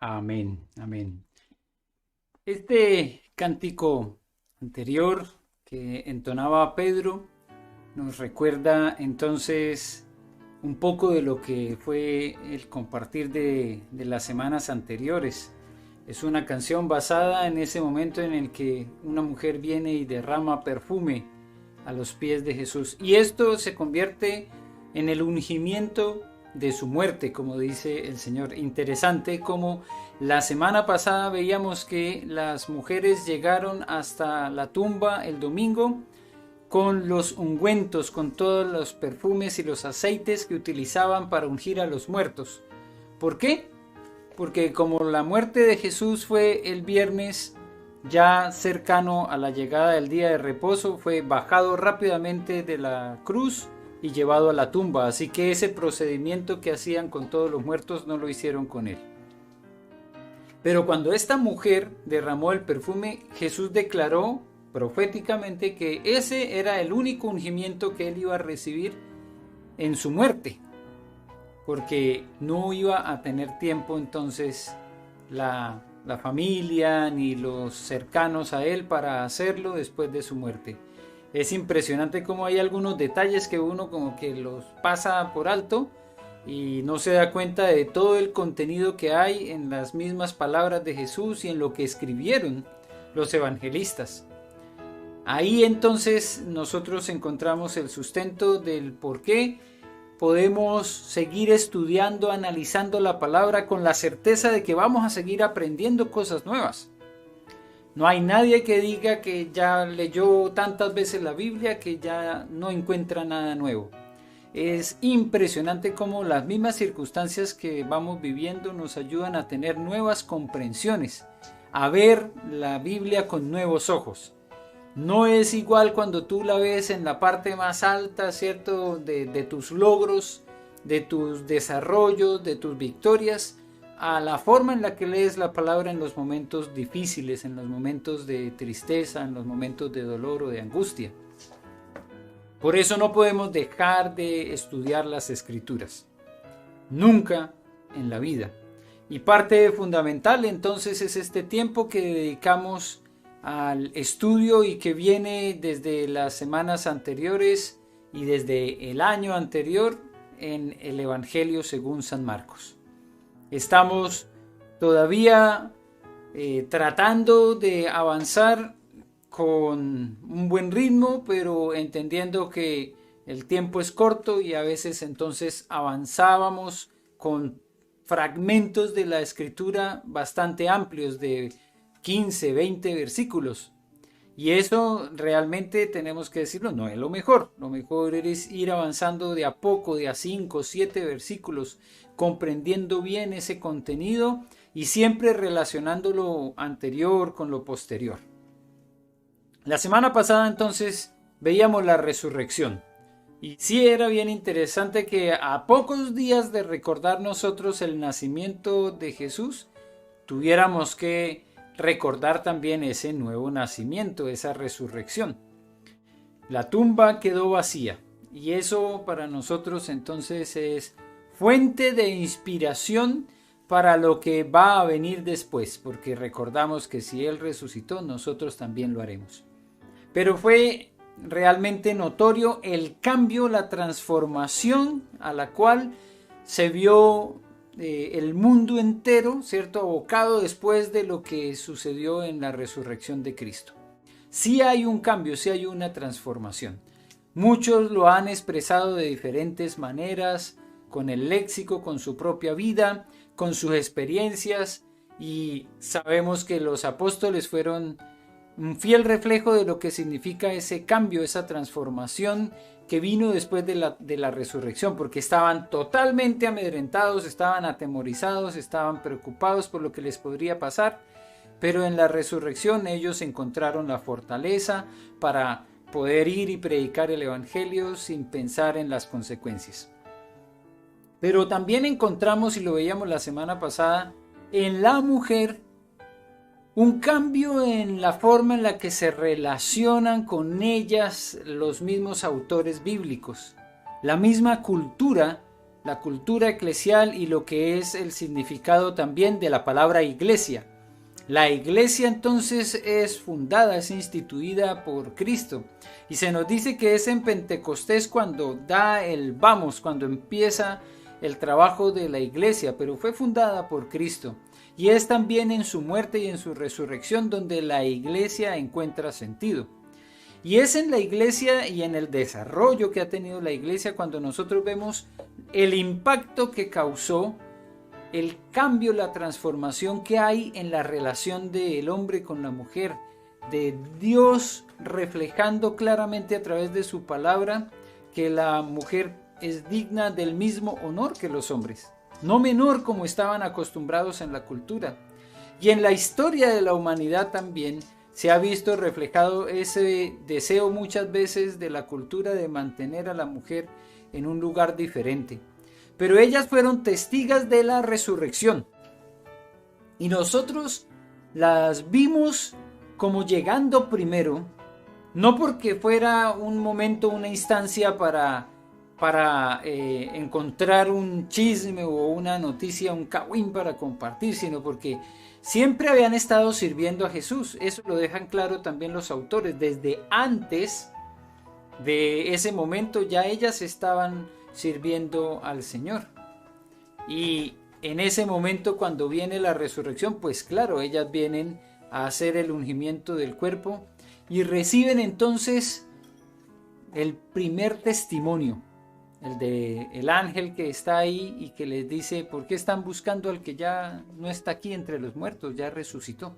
Amén, amén. Este cántico anterior que entonaba Pedro nos recuerda entonces un poco de lo que fue el compartir de las semanas anteriores. Es una canción basada en ese momento en el que una mujer viene y derrama perfume a los pies de Jesús. Y esto se convierte en el ungimiento de su muerte, como dice el Señor. Interesante como la semana pasada veíamos que las mujeres llegaron hasta la tumba el domingo con los ungüentos, con todos los perfumes y los aceites que utilizaban para ungir a los muertos. ¿Por qué? Porque como la muerte de Jesús fue el viernes, ya cercano a la llegada del día de reposo, fue bajado rápidamente de la cruz y llevado a la tumba. Así que ese procedimiento que hacían con todos los muertos no lo hicieron con él. Pero cuando esta mujer derramó el perfume, Jesús declaró proféticamente que ese era el único ungimiento que él iba a recibir en su muerte, porque no iba a tener tiempo entonces la familia ni los cercanos a él para hacerlo después de su muerte. Es impresionante cómo hay algunos detalles que uno como que los pasa por alto y no se da cuenta de todo el contenido que hay en las mismas palabras de Jesús y en lo que escribieron los evangelistas. Ahí entonces nosotros encontramos el sustento del por qué podemos seguir estudiando, analizando la palabra con la certeza de que vamos a seguir aprendiendo cosas nuevas. No hay nadie que diga que ya leyó tantas veces la Biblia que ya no encuentra nada nuevo. Es impresionante cómo las mismas circunstancias que vamos viviendo nos ayudan a tener nuevas comprensiones, a ver la Biblia con nuevos ojos. No es igual cuando tú la ves en la parte más alta, ¿cierto? De tus logros, de tus desarrollos, de tus victorias, a la forma en la que lees la palabra en los momentos difíciles, en los momentos de tristeza, en los momentos de dolor o de angustia. Por eso no podemos dejar de estudiar las escrituras. Nunca en la vida. Y parte fundamental entonces es este tiempo que dedicamos al estudio y que viene desde las semanas anteriores y desde el año anterior en el Evangelio según San Marcos. Estamos todavía tratando de avanzar con un buen ritmo, pero entendiendo que el tiempo es corto y a veces entonces avanzábamos con fragmentos de la escritura bastante amplios de 15, 20 versículos. Y eso realmente tenemos que decirlo, no es lo mejor. Lo mejor es ir avanzando de a poco, de a 5, 7 versículos, comprendiendo bien ese contenido y siempre relacionando lo anterior con lo posterior. La semana pasada entonces veíamos la resurrección. Y sí era bien interesante que a pocos días de recordar nosotros el nacimiento de Jesús, tuviéramos que recordar también ese nuevo nacimiento, esa resurrección. La tumba quedó vacía y eso para nosotros entonces es fuente de inspiración para lo que va a venir después, porque recordamos que si Él resucitó, nosotros también lo haremos. Pero fue realmente notorio el cambio, la transformación a la cual se vio el mundo entero, ¿cierto? Abocado después de lo que sucedió en la resurrección de Cristo. Sí hay un cambio, sí hay una transformación. Muchos lo han expresado de diferentes maneras, con el léxico, con su propia vida, con sus experiencias, y sabemos que los apóstoles fueron un fiel reflejo de lo que significa ese cambio, esa transformación que vino después de la resurrección, porque estaban totalmente amedrentados, estaban atemorizados, estaban preocupados por lo que les podría pasar, pero en la resurrección ellos encontraron la fortaleza para poder ir y predicar el Evangelio sin pensar en las consecuencias. Pero también encontramos, y lo veíamos la semana pasada, en la mujer un cambio en la forma en la que se relacionan con ellas los mismos autores bíblicos. La misma cultura la cultura eclesial y lo que es el significado también de la palabra iglesia. La iglesia entonces es fundada, es instituida por Cristo. Y se nos dice que es en Pentecostés cuando da el vamos, cuando empieza el trabajo de la iglesia, pero fue fundada por Cristo. Y es también en su muerte y en su resurrección donde la iglesia encuentra sentido. Y es en la iglesia y en el desarrollo que ha tenido la iglesia cuando nosotros vemos el impacto que causó, el cambio, la transformación que hay en la relación del hombre con la mujer, de Dios reflejando claramente a través de su palabra que la mujer es digna del mismo honor que los hombres, no menor como estaban acostumbrados en la cultura. Y en la historia de la humanidad también se ha visto reflejado ese deseo muchas veces de la cultura de mantener a la mujer en un lugar diferente. Pero ellas fueron testigas de la resurrección. Y nosotros las vimos como llegando primero, no porque fuera un momento, una instancia para encontrar un chisme o una noticia, un cagüín para compartir, sino porque siempre habían estado sirviendo a Jesús. Eso lo dejan claro también los autores. Desde antes de ese momento ya ellas estaban sirviendo al Señor. Y en ese momento, cuando viene la resurrección, pues claro, ellas vienen a hacer el ungimiento del cuerpo y reciben entonces el primer testimonio, el de el ángel que está ahí y que les dice: ¿por qué están buscando al que ya no está aquí entre los muertos? Ya resucitó.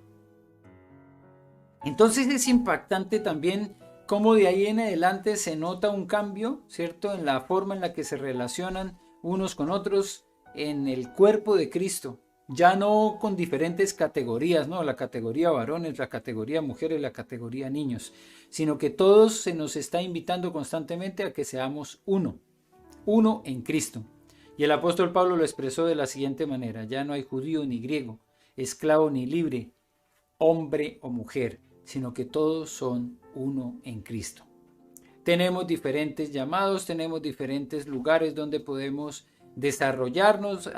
Entonces es impactante también cómo de ahí en adelante se nota un cambio, ¿cierto?, en la forma en la que se relacionan unos con otros en el cuerpo de Cristo. Ya no con diferentes categorías, ¿no? La categoría varones, la categoría mujeres, la categoría niños, sino que todos se nos está invitando constantemente a que seamos uno en Cristo. Y el apóstol Pablo lo expresó de la siguiente manera: ya no hay judío ni griego, esclavo ni libre, hombre o mujer, sino que todos son uno en Cristo. Tenemos diferentes llamados, tenemos diferentes lugares donde podemos desarrollarnos.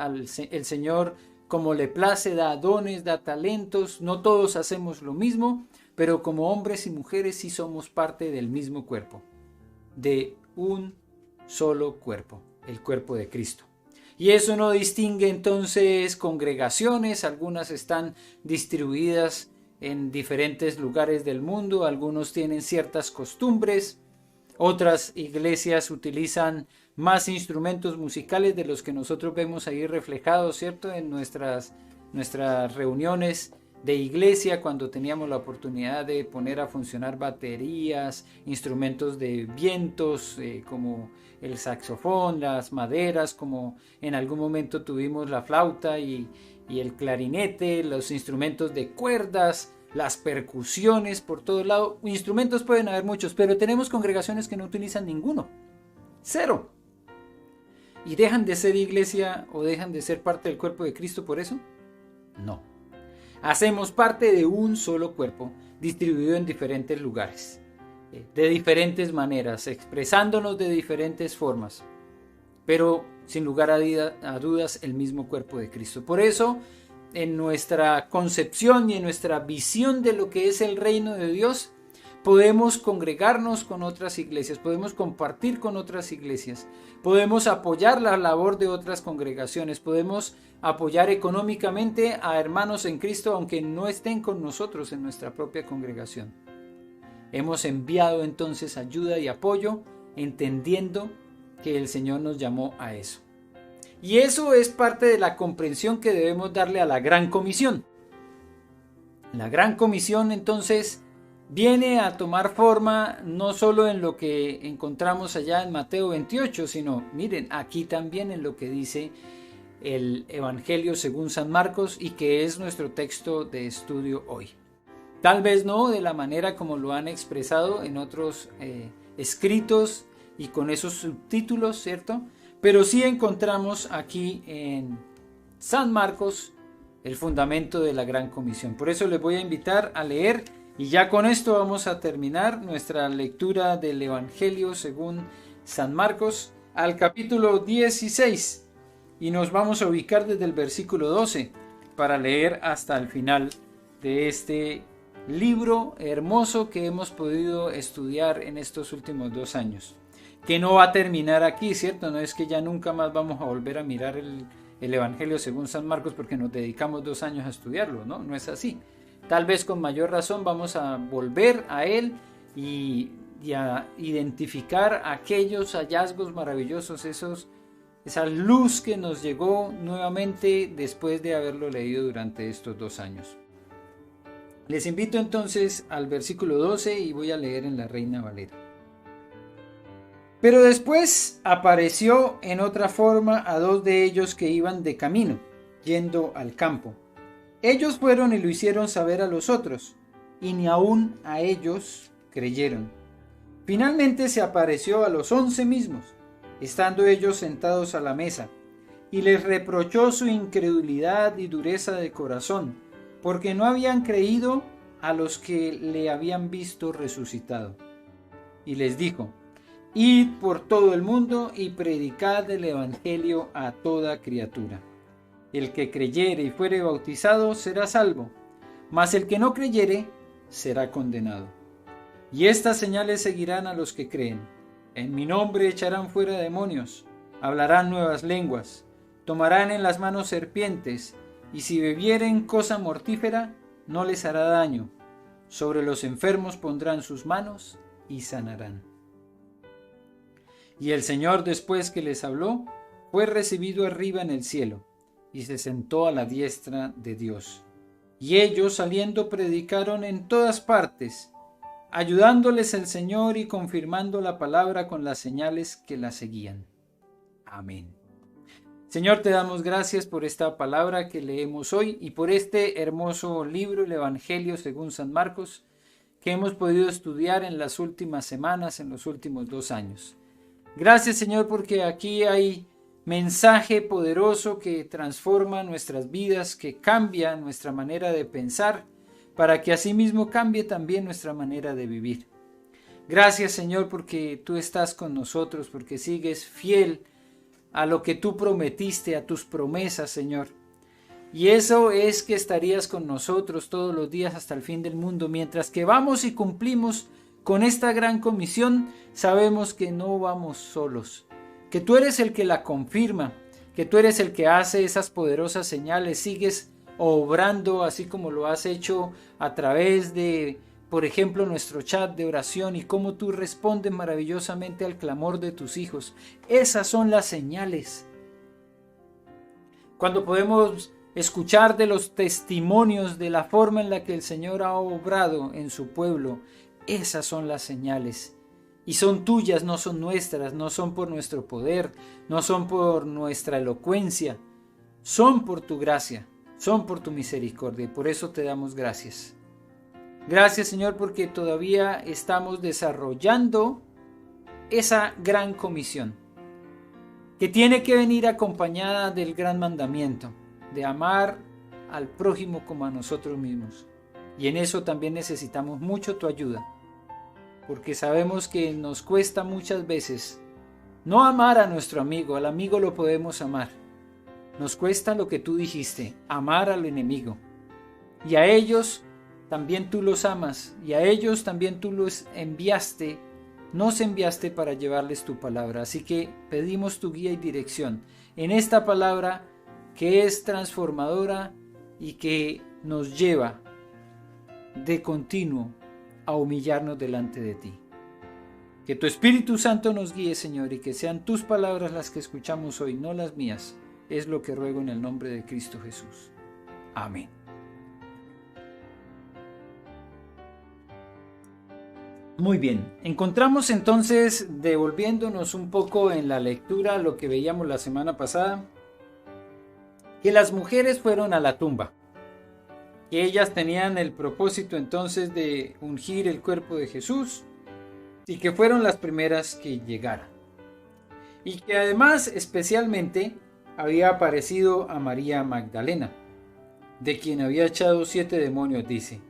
El Señor, como le place, da dones, da talentos. No todos hacemos lo mismo, pero como hombres y mujeres sí somos parte del mismo cuerpo, de un solo cuerpo, el cuerpo de Cristo. Y eso no distingue entonces congregaciones. Algunas están distribuidas en diferentes lugares del mundo, algunos tienen ciertas costumbres, otras iglesias utilizan más instrumentos musicales de los que nosotros vemos ahí reflejados, ¿cierto?, en nuestras reuniones de iglesia, cuando teníamos la oportunidad de poner a funcionar baterías, instrumentos de vientos como el saxofón, las maderas, como en algún momento tuvimos la flauta y el clarinete, los instrumentos de cuerdas, las percusiones por todo lado. Instrumentos pueden haber muchos, pero tenemos congregaciones que no utilizan ninguno. Cero. ¿Y dejan de ser iglesia o dejan de ser parte del cuerpo de Cristo por eso? No. Hacemos parte de un solo cuerpo, distribuido en diferentes lugares, de diferentes maneras, expresándonos de diferentes formas, pero sin lugar a dudas el mismo cuerpo de Cristo. Por eso, en nuestra concepción y en nuestra visión de lo que es el reino de Dios, podemos congregarnos con otras iglesias, podemos compartir con otras iglesias, podemos apoyar la labor de otras congregaciones, podemos apoyar económicamente a hermanos en Cristo aunque no estén con nosotros en nuestra propia congregación. Hemos enviado entonces ayuda y apoyo, entendiendo que el Señor nos llamó a eso. Y eso es parte de la comprensión que debemos darle a la Gran Comisión. La Gran Comisión entonces viene a tomar forma no solo en lo que encontramos allá en Mateo 28, sino, miren, aquí también en lo que dice el Evangelio según San Marcos y que es nuestro texto de estudio hoy. Tal vez no de la manera como lo han expresado en otros escritos y con esos subtítulos, ¿cierto? Pero sí encontramos aquí en San Marcos el fundamento de la Gran Comisión. Por eso les voy a invitar a leer y ya con esto vamos a terminar nuestra lectura del Evangelio según San Marcos al capítulo 16 y nos vamos a ubicar desde el versículo 12 para leer hasta el final de este libro hermoso que hemos podido estudiar en estos últimos 2 años. Que no va a terminar aquí, ¿cierto? No es que ya nunca más vamos a volver a mirar el Evangelio según San Marcos porque nos dedicamos 2 años a estudiarlo, ¿no? No es así. Tal vez con mayor razón vamos a volver a él y a identificar aquellos hallazgos maravillosos, esa luz que nos llegó nuevamente después de haberlo leído durante estos 2 años. Les invito entonces al versículo 12 y voy a leer en la Reina Valera. Pero después apareció en otra forma a 2 de ellos que iban de camino, yendo al campo. Ellos fueron y lo hicieron saber a los otros, y ni aun a ellos creyeron. Finalmente se apareció a los 11 mismos, estando ellos sentados a la mesa, y les reprochó su incredulidad y dureza de corazón, porque no habían creído a los que le habían visto resucitado. Y les dijo: Id por todo el mundo y predicad el evangelio a toda criatura. El que creyere y fuere bautizado será salvo, mas el que no creyere será condenado. Y estas señales seguirán a los que creen. En mi nombre echarán fuera demonios, hablarán nuevas lenguas, tomarán en las manos serpientes, y si bebieren cosa mortífera, no les hará daño. Sobre los enfermos pondrán sus manos y sanarán. Y el Señor, después que les habló, fue recibido arriba en el cielo, y se sentó a la diestra de Dios. Y ellos, saliendo, predicaron en todas partes, ayudándoles el Señor y confirmando la palabra con las señales que la seguían. Amén. Señor, te damos gracias por esta palabra que leemos hoy y por este hermoso libro, el Evangelio según San Marcos, que hemos podido estudiar en las últimas semanas, en los últimos 2 años. Gracias, Señor, porque aquí hay mensaje poderoso que transforma nuestras vidas, que cambia nuestra manera de pensar, para que asimismo cambie también nuestra manera de vivir. Gracias, Señor, porque tú estás con nosotros, porque sigues fiel a lo que tú prometiste, a tus promesas, Señor. Y eso es que estarías con nosotros todos los días hasta el fin del mundo. Mientras que vamos y cumplimos con esta gran comisión, sabemos que no vamos solos, que tú eres el que la confirma, que tú eres el que hace esas poderosas señales, sigues obrando así como lo has hecho a través de, por ejemplo, nuestro chat de oración y cómo tú respondes maravillosamente al clamor de tus hijos. Esas son las señales. Cuando podemos escuchar de los testimonios de la forma en la que el Señor ha obrado en su pueblo, esas son las señales. Y son tuyas, no son nuestras, no son por nuestro poder, no son por nuestra elocuencia, son por tu gracia, son por tu misericordia, y por eso te damos gracias. Gracias, Señor, porque todavía estamos desarrollando esa gran comisión, que tiene que venir acompañada del gran mandamiento, de amar al prójimo como a nosotros mismos. Y en eso también necesitamos mucho tu ayuda, porque sabemos que nos cuesta muchas veces no amar a nuestro amigo. Al amigo lo podemos amar. Nos cuesta lo que tú dijiste, amar al enemigo. Y a ellos también tú los amas, y a ellos también tú los enviaste, nos enviaste para llevarles tu palabra. Así que pedimos tu guía y dirección en esta palabra que es transformadora y que nos lleva de continuo a humillarnos delante de ti. Que tu Espíritu Santo nos guíe, Señor, y que sean tus palabras las que escuchamos hoy, no las mías. Es lo que ruego en el nombre de Cristo Jesús. Amén. Muy bien, encontramos entonces, devolviéndonos un poco en la lectura lo que veíamos la semana pasada, que las mujeres fueron a la tumba, que ellas tenían el propósito entonces de ungir el cuerpo de Jesús y que fueron las primeras que llegaran. Y que además especialmente había aparecido a María Magdalena, de quien había echado 7 demonios, dice.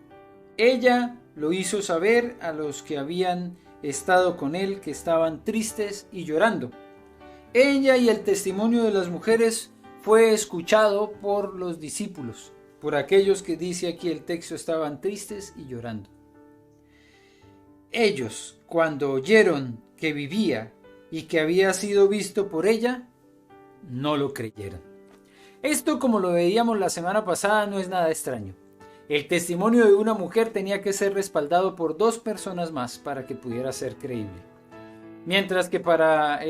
Ella lo hizo saber a los que habían estado con él, que estaban tristes y llorando. ella y el testimonio de las mujeres fue escuchado por los discípulos, por aquellos que dice aquí el texto estaban tristes y llorando. Ellos, cuando oyeron que vivía y que había sido visto por ella, no lo creyeron. Esto, como lo veíamos la semana pasada, no es nada extraño. El testimonio de una mujer tenía que ser respaldado por 2 personas más para que pudiera ser creíble. Mientras que para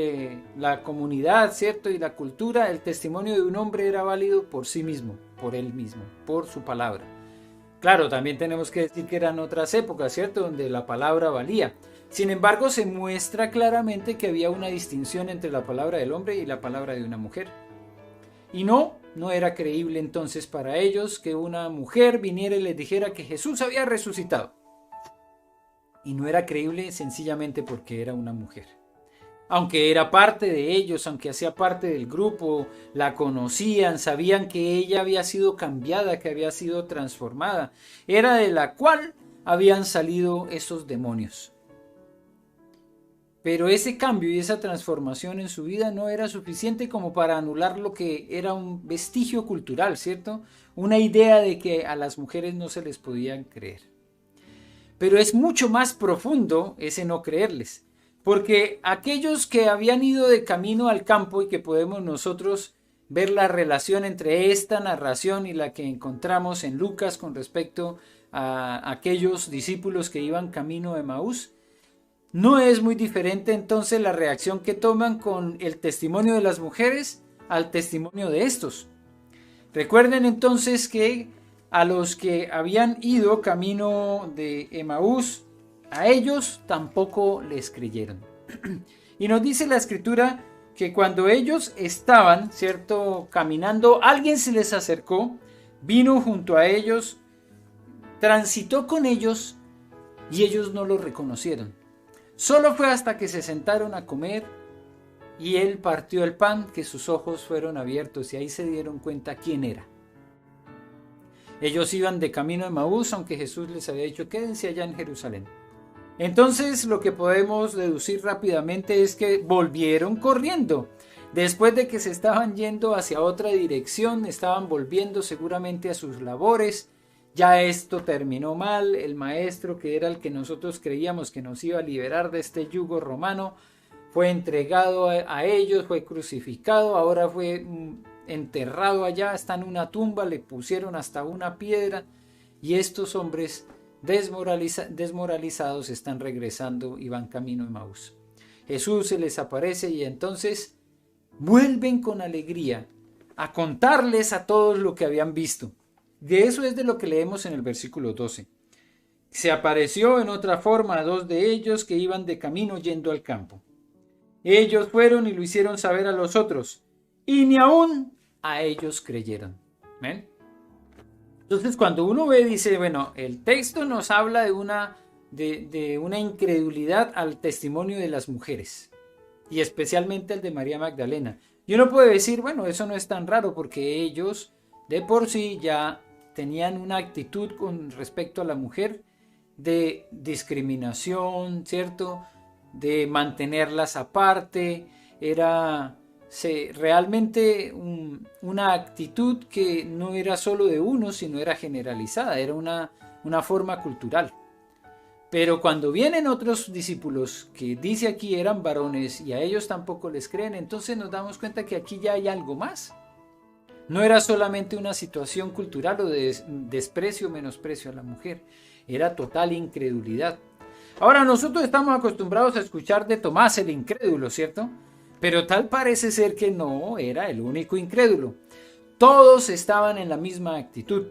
la comunidad, ¿cierto? Y la cultura, el testimonio de un hombre era válido por sí mismo, por él mismo, por su palabra. Claro, también tenemos que decir que eran otras épocas, ¿cierto? Donde la palabra valía. Sin embargo, se muestra claramente que había una distinción entre la palabra del hombre y la palabra de una mujer. Y no era creíble entonces para ellos que una mujer viniera y les dijera que Jesús había resucitado. Y no era creíble sencillamente porque era una mujer. Aunque era parte de ellos, aunque hacía parte del grupo, la conocían, sabían que ella había sido cambiada, que había sido transformada, era de la cual habían salido esos demonios. Pero ese cambio y esa transformación en su vida no era suficiente como para anular lo que era un vestigio cultural, ¿cierto? Una idea de que a las mujeres no se les podían creer. Pero es mucho más profundo ese no creerles. Porque aquellos que habían ido de camino al campo y que podemos nosotros ver la relación entre esta narración y la que encontramos en Lucas con respecto a aquellos discípulos que iban camino de Emaús, no es muy diferente entonces la reacción que toman con el testimonio de las mujeres al testimonio de estos. Recuerden entonces que a los que habían ido camino de Emaús, a ellos tampoco les creyeron. Y nos dice la escritura que cuando ellos estaban, ¿cierto?, caminando, alguien se les acercó, vino junto a ellos, transitó con ellos y ellos no lo reconocieron. Solo fue hasta que se sentaron a comer y él partió el pan que sus ojos fueron abiertos y ahí se dieron cuenta quién era. Ellos iban de camino a Emaús, aunque Jesús les había dicho quédense allá en Jerusalén. Entonces lo que podemos deducir rápidamente es que volvieron corriendo. Después de que se estaban yendo hacia otra dirección, estaban volviendo seguramente a sus labores. Ya esto terminó mal, el maestro que era el que nosotros creíamos que nos iba a liberar de este yugo romano, fue entregado a ellos, fue crucificado, ahora fue enterrado allá, está en una tumba, le pusieron hasta una piedra y estos hombres desmoralizados están regresando y van camino a Emaús. Jesús se les aparece y entonces vuelven con alegría a contarles a todos lo que habían visto. De eso es de lo que leemos en el versículo 12. Se apareció en otra forma a 2 de ellos que iban de camino yendo al campo. Ellos fueron y lo hicieron saber a los otros, y ni aún a ellos creyeron. ¿Ven? Entonces cuando uno ve, dice, bueno, el texto nos habla de una incredulidad al testimonio de las mujeres, y especialmente el de María Magdalena. Y uno puede decir, bueno, eso no es tan raro porque ellos de por sí ya tenían una actitud con respecto a la mujer de discriminación, ¿cierto? De mantenerlas aparte, era realmente una actitud que no era solo de uno, sino era generalizada, era una forma cultural. Pero cuando vienen otros discípulos que dice aquí eran varones y a ellos tampoco les creen, entonces nos damos cuenta que aquí ya hay algo más. No era solamente una situación cultural o de desprecio o menosprecio a la mujer, era total incredulidad. Ahora nosotros estamos acostumbrados a escuchar de Tomás el incrédulo, ¿cierto? Pero tal parece ser que no era el único incrédulo. Todos estaban en la misma actitud.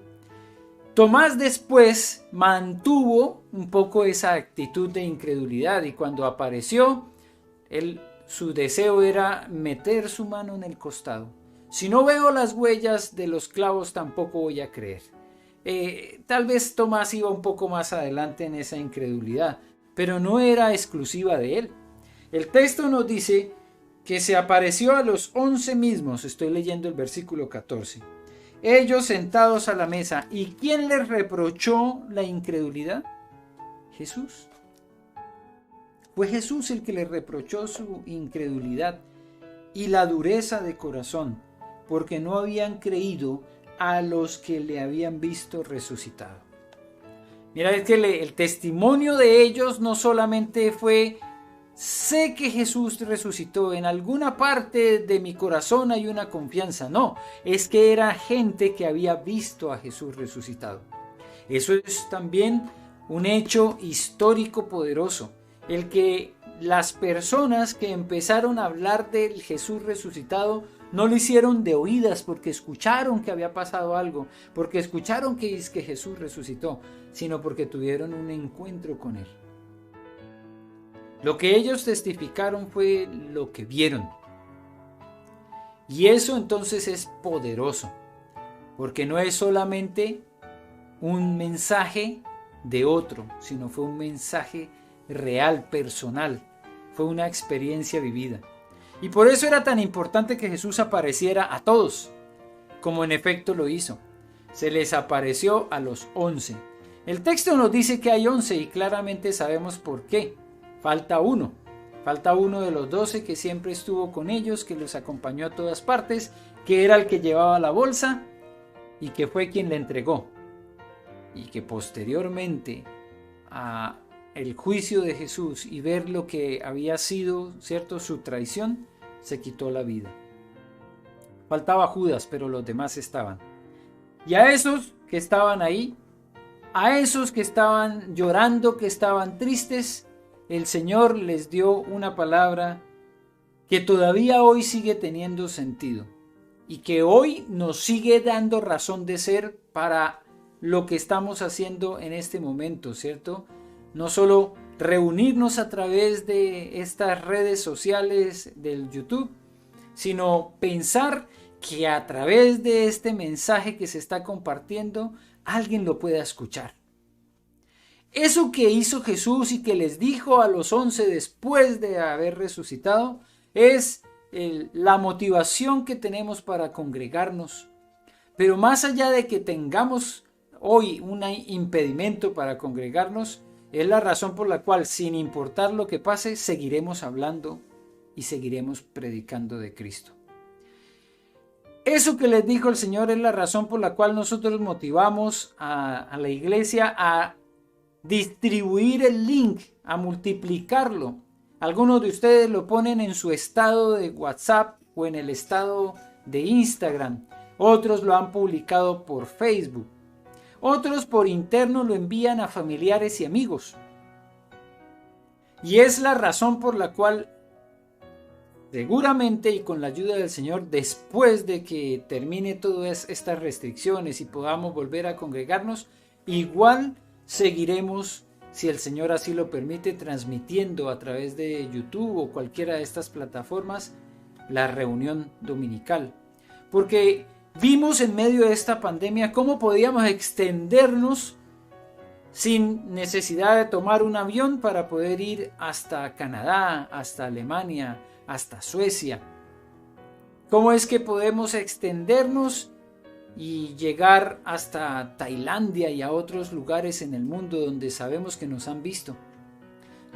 Tomás después mantuvo un poco esa actitud de incredulidad y cuando apareció, su deseo era meter su mano en el costado. Si no veo las huellas de los clavos, tampoco voy a creer. Tal vez Tomás iba un poco más adelante en esa incredulidad, pero no era exclusiva de él. El texto nos dice que se apareció a los 11 mismos, estoy leyendo el versículo 14. Ellos sentados a la mesa. ¿Y quién les reprochó la incredulidad? Jesús. Fue Jesús el que les reprochó su incredulidad. y la dureza de corazón, porque no habían creído a los que le habían visto resucitado. Mira, es que el testimonio de ellos no solamente fue: sé que Jesús resucitó, en alguna parte de mi corazón hay una confianza. No, es que era gente que había visto a Jesús resucitado. Eso es también un hecho histórico poderoso, el que las personas que empezaron a hablar del Jesús resucitado no lo hicieron de oídas porque escucharon que había pasado algo, porque escucharon que Jesús resucitó, sino porque tuvieron un encuentro con él. Lo que ellos testificaron fue lo que vieron. Y eso entonces es poderoso, porque no es solamente un mensaje de otro, sino fue un mensaje real, personal, fue una experiencia vivida. Y por eso era tan importante que Jesús apareciera a todos, como en efecto lo hizo. Se les apareció a los 11. El texto nos dice que hay 11 y claramente sabemos por qué. Falta uno de los 12 que siempre estuvo con ellos, que los acompañó a todas partes, que era el que llevaba la bolsa y que fue quien le entregó. Y que posteriormente a el juicio de Jesús y ver lo que había sido, ¿cierto?, su traición, se quitó la vida. Faltaba Judas, pero los demás estaban. Y a esos que estaban ahí, a esos que estaban llorando, que estaban tristes, el Señor les dio una palabra que todavía hoy sigue teniendo sentido y que hoy nos sigue dando razón de ser para lo que estamos haciendo en este momento, ¿cierto? No solo reunirnos a través de estas redes sociales del YouTube, sino pensar que a través de este mensaje que se está compartiendo, alguien lo pueda escuchar. Eso que hizo Jesús y que les dijo a los 11 después de haber resucitado es la motivación que tenemos para congregarnos. Pero más allá de que tengamos hoy un impedimento para congregarnos, es la razón por la cual, sin importar lo que pase, seguiremos hablando y seguiremos predicando de Cristo. Eso que les dijo el Señor es la razón por la cual nosotros motivamos a la iglesia a distribuir el link, a multiplicarlo. Algunos de ustedes lo ponen en su estado de WhatsApp o en el estado de Instagram. Otros lo han publicado por Facebook. Otros por interno lo envían a familiares y amigos. Y es la razón por la cual seguramente y con la ayuda del Señor, después de que termine todas estas restricciones y podamos volver a congregarnos, igual seguiremos, si el Señor así lo permite, transmitiendo a través de YouTube o cualquiera de estas plataformas la reunión dominical. Porque vimos en medio de esta pandemia cómo podíamos extendernos sin necesidad de tomar un avión para poder ir hasta Canadá, hasta Alemania, hasta Suecia. ¿Cómo es que podemos extendernos y llegar hasta Tailandia y a otros lugares en el mundo donde sabemos que nos han visto?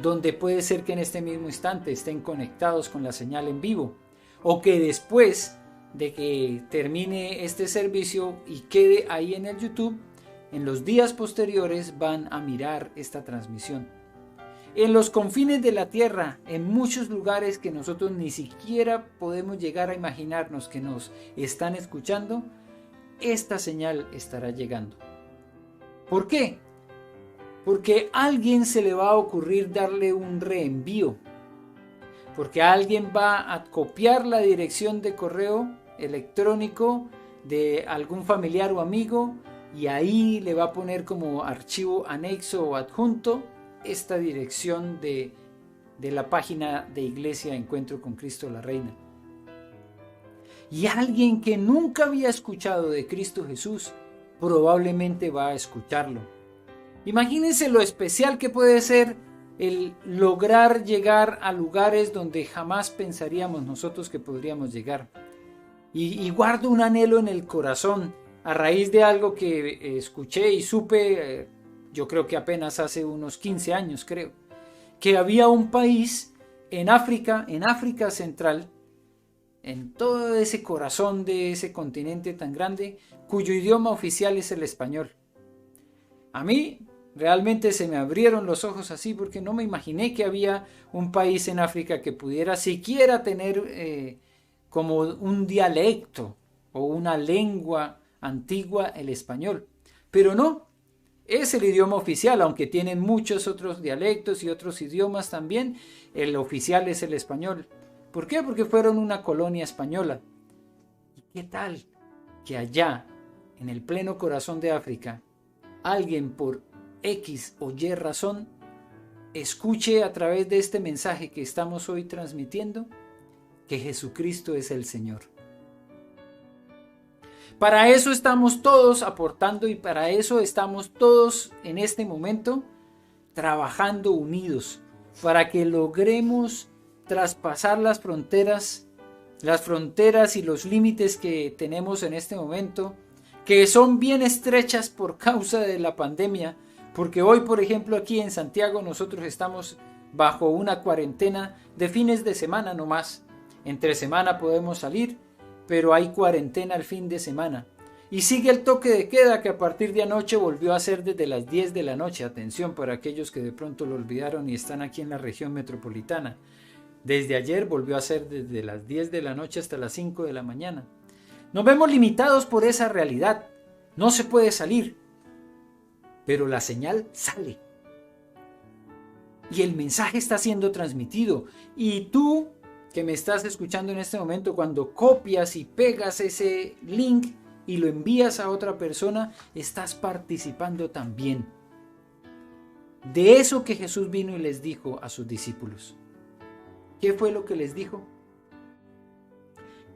Donde puede ser que en este mismo instante estén conectados con la señal en vivo, o que después de que termine este servicio y quede ahí en el YouTube, en los días posteriores van a mirar esta transmisión. En los confines de la tierra, en muchos lugares que nosotros ni siquiera podemos llegar a imaginarnos que nos están escuchando, esta señal estará llegando. ¿Por qué? Porque a alguien se le va a ocurrir darle un reenvío. Porque alguien va a copiar la dirección de correo electrónico de algún familiar o amigo y ahí le va a poner como archivo anexo o adjunto esta dirección de la página de Iglesia Encuentro con Cristo la Reina. Y alguien que nunca había escuchado de Cristo Jesús probablemente va a escucharlo. Imagínense lo especial que puede ser el lograr llegar a lugares donde jamás pensaríamos nosotros que podríamos llegar. Y guardo un anhelo en el corazón a raíz de algo que escuché y supe, yo creo que apenas hace unos 15 años creo, que había un país en África Central, en todo ese corazón de ese continente tan grande, cuyo idioma oficial es el español. A mí realmente se me abrieron los ojos así porque no me imaginé que había un país en África que pudiera siquiera tener como un dialecto o una lengua antigua el español. Pero no, es el idioma oficial, aunque tienen muchos otros dialectos y otros idiomas también, el oficial es el español. ¿Por qué? Porque fueron una colonia española. ¿Y qué tal que allá, en el pleno corazón de África, alguien por X o Y razón escuche a través de este mensaje que estamos hoy transmitiendo que Jesucristo es el Señor? Para eso estamos todos aportando y para eso estamos todos en este momento trabajando unidos, para que logremos traspasar las fronteras y los límites que tenemos en este momento, que son bien estrechas por causa de la pandemia, porque hoy, por ejemplo, aquí en Santiago nosotros estamos bajo una cuarentena de fines de semana nomás. Entre semana podemos salir, pero hay cuarentena el fin de semana. Y sigue el toque de queda que a partir de anoche volvió a ser desde las 10 de la noche. Atención para aquellos que de pronto lo olvidaron y están aquí en la región metropolitana. Desde ayer volvió a ser desde las 10 de la noche hasta las 5 de la mañana. Nos vemos limitados por esa realidad. No se puede salir. Pero la señal sale. Y el mensaje está siendo transmitido. Y tú que me estás escuchando en este momento, cuando copias y pegas ese link y lo envías a otra persona, estás participando también de eso que Jesús vino y les dijo a sus discípulos. ¿Qué fue lo que les dijo?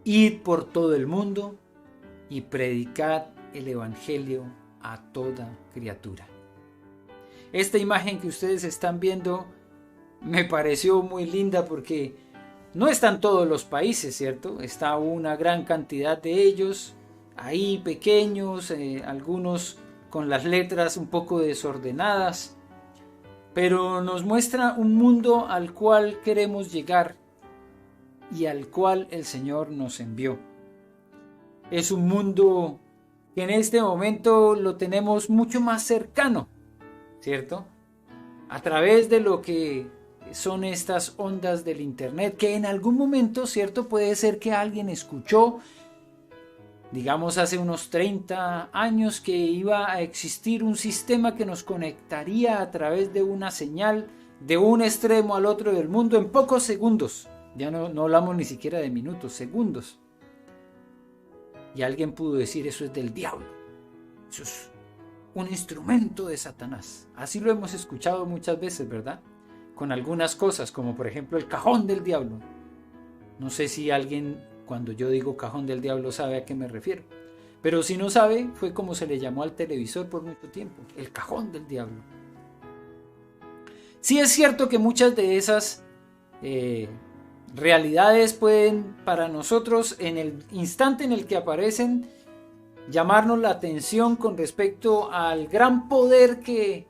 Id por todo el mundo y predicad el evangelio a toda criatura. Esta imagen que ustedes están viendo me pareció muy linda porque no están todos los países, ¿cierto? Está una gran cantidad de ellos, ahí pequeños, algunos con las letras un poco desordenadas, pero nos muestra un mundo al cual queremos llegar y al cual el Señor nos envió. Es un mundo que en este momento lo tenemos mucho más cercano, ¿cierto? A través de lo que son estas ondas del internet, que en algún momento, ¿cierto? Puede ser que alguien escuchó, digamos hace unos 30 años, que iba a existir un sistema que nos conectaría a través de una señal de un extremo al otro del mundo en pocos segundos. Ya no hablamos ni siquiera de minutos, segundos. Y alguien pudo decir, eso es del diablo. Eso es un instrumento de Satanás. Así lo hemos escuchado muchas veces, ¿verdad? Con algunas cosas, como por ejemplo el cajón del diablo. No sé si alguien, cuando yo digo cajón del diablo, sabe a qué me refiero. Pero si no sabe, fue como se le llamó al televisor por mucho tiempo, el cajón del diablo. Sí es cierto que muchas de esas realidades pueden para nosotros, en el instante en el que aparecen, llamarnos la atención con respecto al gran poder que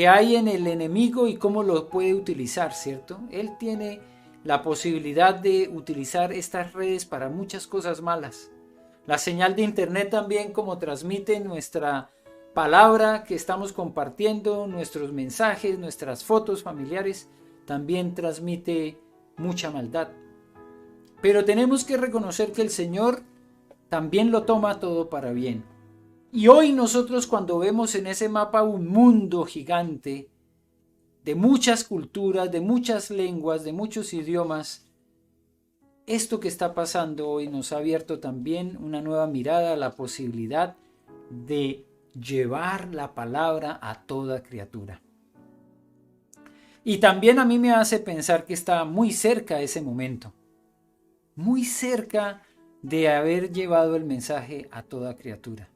hay en el enemigo y cómo lo puede utilizar, ¿cierto? Él tiene la posibilidad de utilizar estas redes para muchas cosas malas. La señal de internet también, como transmite nuestra palabra que estamos compartiendo, nuestros mensajes, nuestras fotos familiares, también transmite mucha maldad. Pero tenemos que reconocer que el Señor también lo toma todo para bien. Y hoy nosotros, cuando vemos en ese mapa un mundo gigante de muchas culturas, de muchas lenguas, de muchos idiomas, esto que está pasando hoy nos ha abierto también una nueva mirada a la posibilidad de llevar la palabra a toda criatura. Y también a mí me hace pensar que está muy cerca ese momento, muy cerca de haber llevado el mensaje a toda criatura.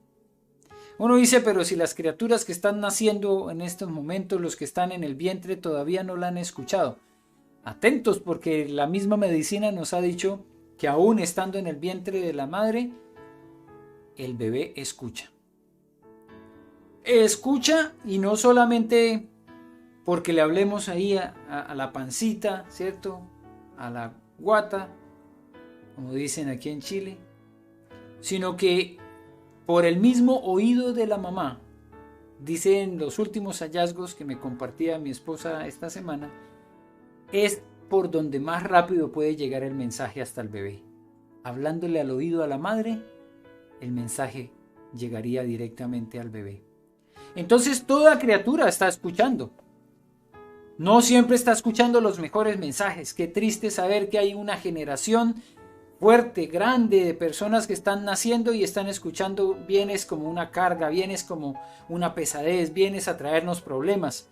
Uno dice, pero si las criaturas que están naciendo en estos momentos, los que están en el vientre, todavía no la han escuchado. Atentos, porque la misma medicina nos ha dicho que aún estando en el vientre de la madre, el bebé escucha. Escucha, y no solamente porque le hablemos ahí a la pancita, ¿cierto? A la guata, como dicen aquí en Chile, sino que por el mismo oído de la mamá. Dicen los últimos hallazgos que me compartía mi esposa esta semana, es por donde más rápido puede llegar el mensaje hasta el bebé. Hablándole al oído a la madre, el mensaje llegaría directamente al bebé. Entonces toda criatura está escuchando. No siempre está escuchando los mejores mensajes. Qué triste saber que hay una generación fuerte, grande, de personas que están naciendo y están escuchando vienes como una carga, vienes como una pesadez, vienes a traernos problemas.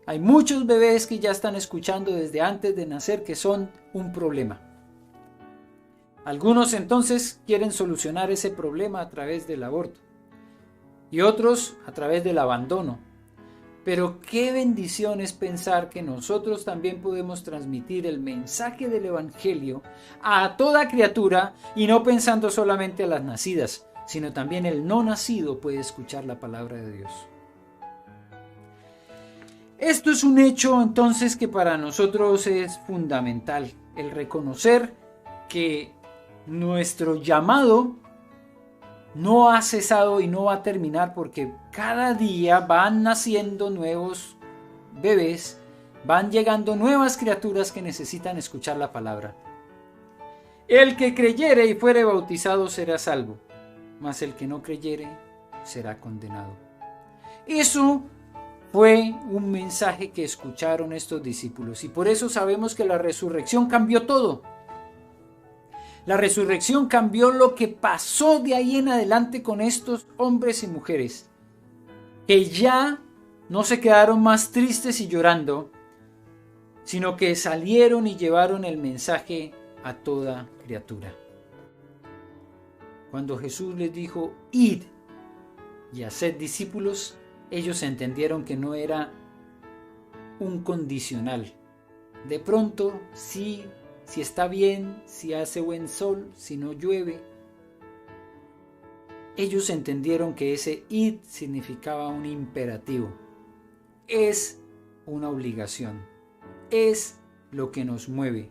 Hay muchos bebés que ya están escuchando desde antes de nacer que son un problema. Algunos entonces quieren solucionar ese problema a través del aborto y otros a través del abandono. Pero qué bendición es pensar que nosotros también podemos transmitir el mensaje del Evangelio a toda criatura y no pensando solamente a las nacidas, sino también el no nacido puede escuchar la palabra de Dios. Esto es un hecho entonces que para nosotros es fundamental, el reconocer que nuestro llamado no ha cesado y no va a terminar, porque cada día van naciendo nuevos bebés, van llegando nuevas criaturas que necesitan escuchar la palabra. El que creyere y fuere bautizado será salvo, mas el que no creyere será condenado. Eso fue un mensaje que escucharon estos discípulos y por eso sabemos que la resurrección cambió todo. La resurrección cambió lo que pasó de ahí en adelante con estos hombres y mujeres, que ya no se quedaron más tristes y llorando, sino que salieron y llevaron el mensaje a toda criatura. Cuando Jesús les dijo, id y haced discípulos, ellos entendieron que no era un condicional. De pronto, sí, si está bien, si hace buen sol, si no llueve. Ellos entendieron que ese id significaba un imperativo. Es una obligación. Es lo que nos mueve.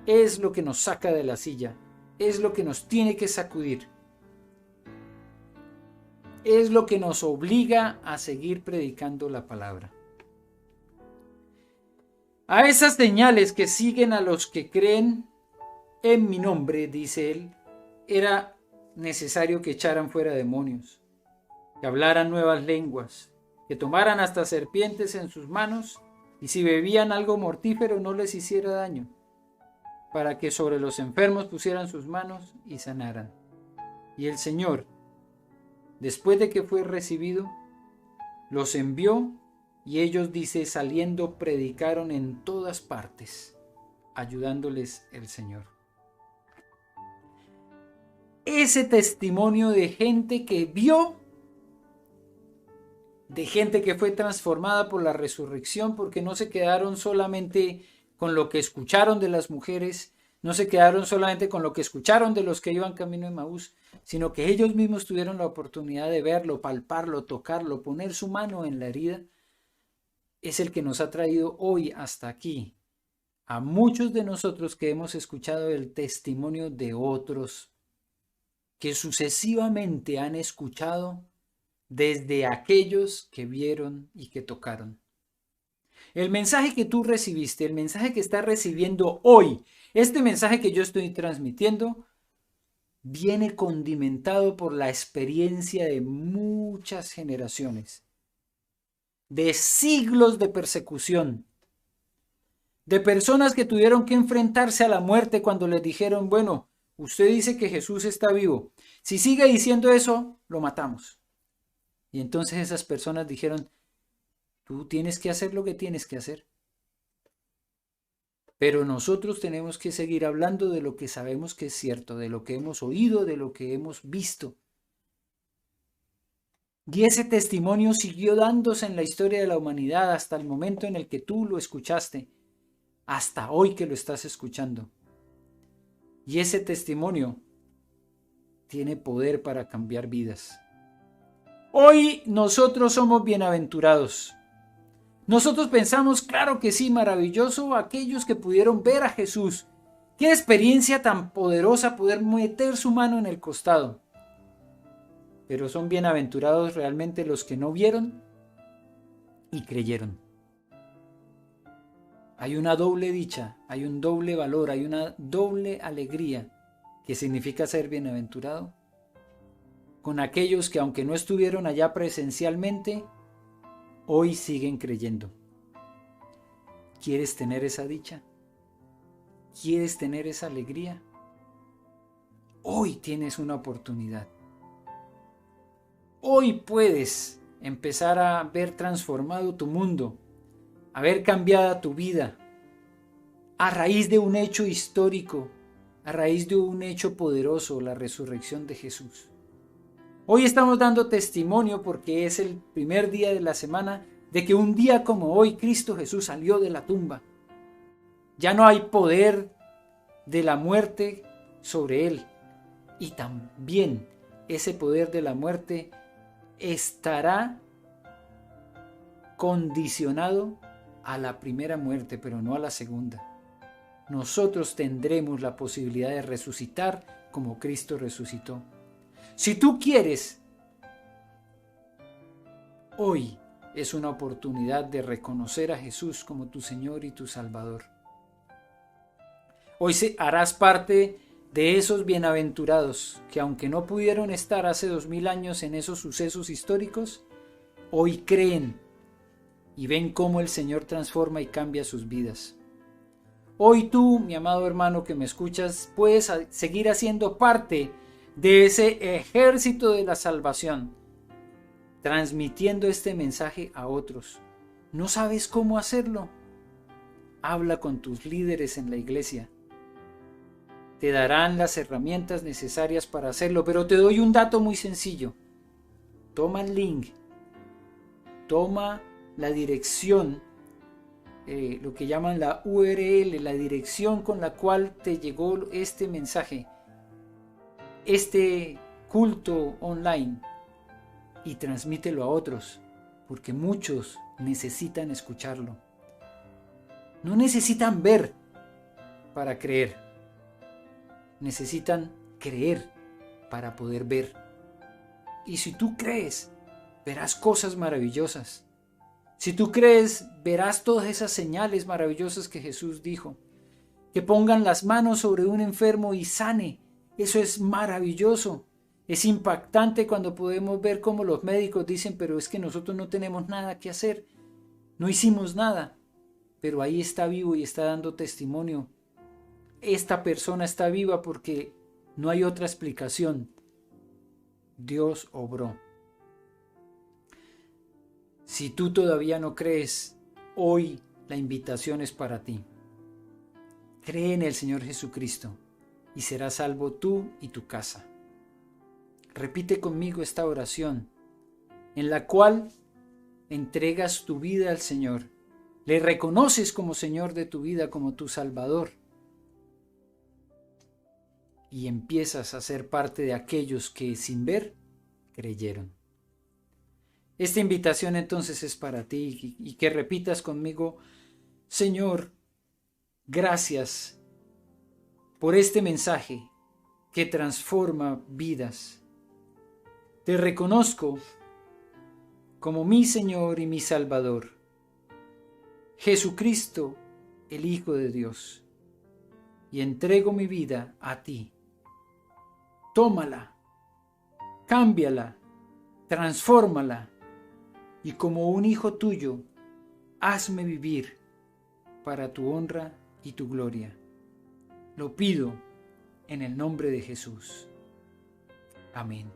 Es lo que nos saca de la silla. Es lo que nos tiene que sacudir. Es lo que nos obliga a seguir predicando la palabra. A esas señales que siguen a los que creen en mi nombre, dice él, era necesario que echaran fuera demonios, que hablaran nuevas lenguas, que tomaran hasta serpientes en sus manos y si bebían algo mortífero no les hiciera daño, para que sobre los enfermos pusieran sus manos y sanaran. Y el Señor, después de que fue recibido, los envió. Y ellos, dice, saliendo predicaron en todas partes, ayudándoles el Señor. Ese testimonio de gente que vio, de gente que fue transformada por la resurrección, porque no se quedaron solamente con lo que escucharon de las mujeres, no se quedaron solamente con lo que escucharon de los que iban camino de Emaús, sino que ellos mismos tuvieron la oportunidad de verlo, palparlo, tocarlo, poner su mano en la herida. Es el que nos ha traído hoy hasta aquí a muchos de nosotros que hemos escuchado el testimonio de otros que sucesivamente han escuchado desde aquellos que vieron y que tocaron. El mensaje que tú recibiste, el mensaje que estás recibiendo hoy, este mensaje que yo estoy transmitiendo, viene condimentado por la experiencia de muchas generaciones, de siglos de persecución, de personas que tuvieron que enfrentarse a la muerte cuando les dijeron, bueno, usted dice que Jesús está vivo, si sigue diciendo eso, lo matamos. Y entonces esas personas dijeron, tú tienes que hacer lo que tienes que hacer. Pero nosotros tenemos que seguir hablando de lo que sabemos que es cierto, de lo que hemos oído, de lo que hemos visto. Y ese testimonio siguió dándose en la historia de la humanidad hasta el momento en el que tú lo escuchaste, hasta hoy que lo estás escuchando. Y ese testimonio tiene poder para cambiar vidas. Hoy nosotros somos bienaventurados. Nosotros pensamos, claro que sí, maravilloso, aquellos que pudieron ver a Jesús, Qué experiencia tan poderosa poder meter su mano en el costado. Pero son bienaventurados realmente los que no vieron y creyeron. Hay una doble dicha, hay un doble valor, hay una doble alegría que significa ser bienaventurado con aquellos que, aunque no estuvieron allá presencialmente, hoy siguen creyendo. ¿Quieres tener esa dicha? ¿Quieres tener esa alegría? Hoy tienes una oportunidad. Hoy puedes empezar a ver transformado tu mundo, a ver cambiada tu vida, a raíz de un hecho histórico, a raíz de un hecho poderoso, la resurrección de Jesús. Hoy estamos dando testimonio porque es el primer día de la semana de que un día como hoy Cristo Jesús salió de la tumba. Ya no hay poder de la muerte sobre él. Y también ese poder de la muerte estará condicionado a la primera muerte, pero no a la segunda. Nosotros tendremos la posibilidad de resucitar como Cristo resucitó. Si tú quieres, hoy es una oportunidad de reconocer a Jesús como tu Señor y tu Salvador. Hoy harás parte de esos bienaventurados que, aunque no pudieron estar hace 2000 años en esos sucesos históricos, hoy creen y ven cómo el Señor transforma y cambia sus vidas. Hoy tú, mi amado hermano que me escuchas, puedes seguir haciendo parte de ese ejército de la salvación, transmitiendo este mensaje a otros. ¿No sabes cómo hacerlo? Habla con tus líderes en la iglesia. Te darán las herramientas necesarias para hacerlo, pero te doy un dato muy sencillo. Toma el link, toma la dirección, lo que llaman la URL, la dirección con la cual te llegó este mensaje, este culto online, y transmítelo a otros, porque muchos necesitan escucharlo. No necesitan ver para creer, necesitan creer para poder ver. Y si tú crees, verás cosas maravillosas. Si tú crees, verás todas esas señales maravillosas que Jesús dijo. Que pongan las manos sobre un enfermo y sane. Eso es maravilloso. Es impactante cuando podemos ver cómo los médicos dicen, pero es que nosotros no tenemos nada que hacer. No hicimos nada. Pero ahí está vivo y está dando testimonio. Esta persona está viva porque no hay otra explicación. Dios obró. Si tú todavía no crees, hoy la invitación es para ti. Cree en el Señor Jesucristo y serás salvo tú y tu casa. Repite conmigo esta oración, en la cual entregas tu vida al Señor. Le reconoces como Señor de tu vida, como tu Salvador. Y empiezas a ser parte de aquellos que sin ver creyeron. Esta invitación entonces es para ti y que repitas conmigo: Señor, gracias por este mensaje que transforma vidas. Te reconozco como mi Señor y mi Salvador, Jesucristo, el Hijo de Dios, y entrego mi vida a ti. Tómala, cámbiala, transfórmala, y como un hijo tuyo, hazme vivir para tu honra y tu gloria. Lo pido en el nombre de Jesús. Amén.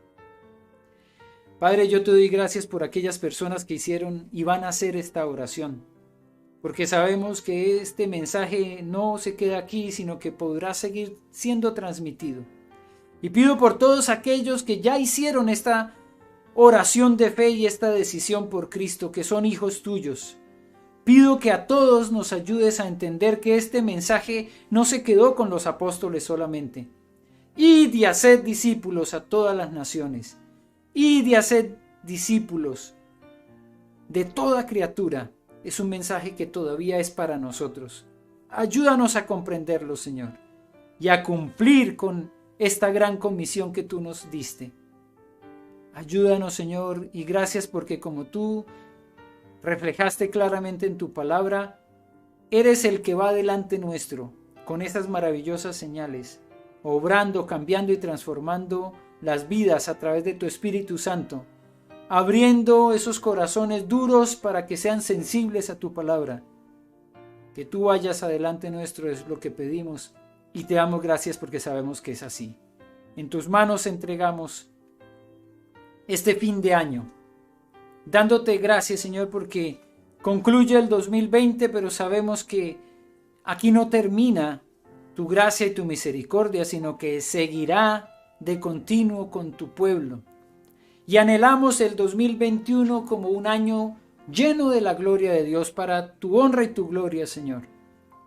Padre, yo te doy gracias por aquellas personas que hicieron y van a hacer esta oración, porque sabemos que este mensaje no se queda aquí, sino que podrá seguir siendo transmitido. Y pido por todos aquellos que ya hicieron esta oración de fe y esta decisión por Cristo, que son hijos tuyos. Pido que a todos nos ayudes a entender que este mensaje no se quedó con los apóstoles solamente. Id y haced discípulos a todas las naciones. Id y haced discípulos de toda criatura. Es un mensaje que todavía es para nosotros. Ayúdanos a comprenderlo, Señor. y a cumplir con esta gran comisión que tú nos diste. Ayúdanos, Señor, y gracias porque como tú reflejaste claramente en tu palabra, eres el que va delante nuestro con esas maravillosas señales, obrando, cambiando y transformando las vidas a través de tu Espíritu Santo, abriendo esos corazones duros para que sean sensibles a tu palabra. Que tú vayas adelante nuestro es lo que pedimos y te damos gracias porque sabemos que es así. En tus manos entregamos este fin de año, dándote gracias, Señor, porque concluye el 2020, pero sabemos que aquí no termina tu gracia y tu misericordia, sino que seguirá de continuo con tu pueblo. Y anhelamos el 2021 como un año lleno de la gloria de Dios para tu honra y tu gloria, Señor.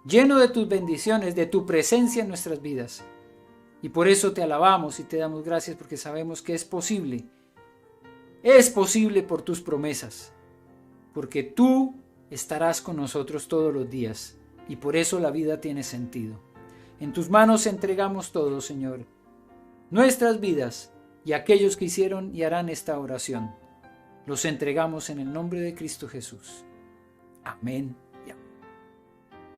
Lleno de tus bendiciones, de tu presencia en nuestras vidas. Y por eso te alabamos y te damos gracias porque sabemos que es posible. Es posible por tus promesas. Porque tú estarás con nosotros todos los días. Y por eso la vida tiene sentido. En tus manos entregamos todo, Señor. Nuestras vidas y aquellos que hicieron y harán esta oración. Los entregamos en el nombre de Cristo Jesús. Amén